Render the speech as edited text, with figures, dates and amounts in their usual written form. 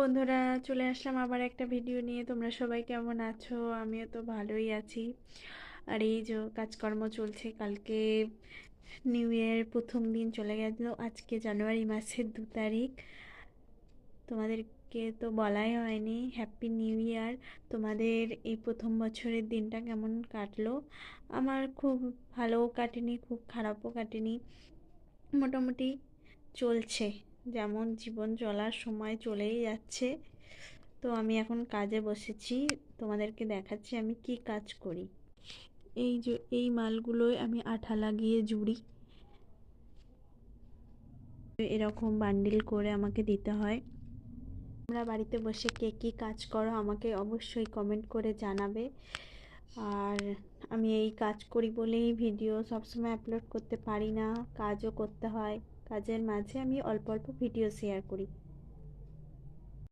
বন্ধুরা, চলে আসলাম আবার একটা ভিডিও নিয়ে। তোমরা সবাই কেমন আছো? আমিও তো ভালোই আছি। আর এই যে কাজকর্ম চলছে। কালকে নিউ ইয়ারের প্রথম দিন চলে গেল। আজকে জানুয়ারি মাসের 2 তারিখ। তোমাদেরকে তো বলাই হয়নি হ্যাপি নিউ ইয়ার। তোমাদের এই প্রথম বছরের দিনটা কেমন কাটলো? আমার খুব ভালোও কাটেনি, খুব খারাপও কাটেনি, মোটামুটি চলছে। যেমন জীবন চলার সময় চলেই যাচ্ছে। তো আমি এখন কাজে বসেছি, তোমাদেরকে দেখাচ্ছি আমি কি কাজ করি। এই যে এই মালগুলোয় আমি আঠা লাগিয়ে জুড়ি, এরকম বান্ডিল করে আমাকে দিতে হয়। তোমরা বাড়িতে বসে কে কী কাজ করো আমাকে অবশ্যই কমেন্ট করে জানাবে। আর আমি এই কাজ করি বলেই ভিডিও সবসময় আপলোড করতে পারি না, কাজও করতে হয়। কাজের মাঝে আমি অল্প অল্প ভিডিও শেয়ার করি।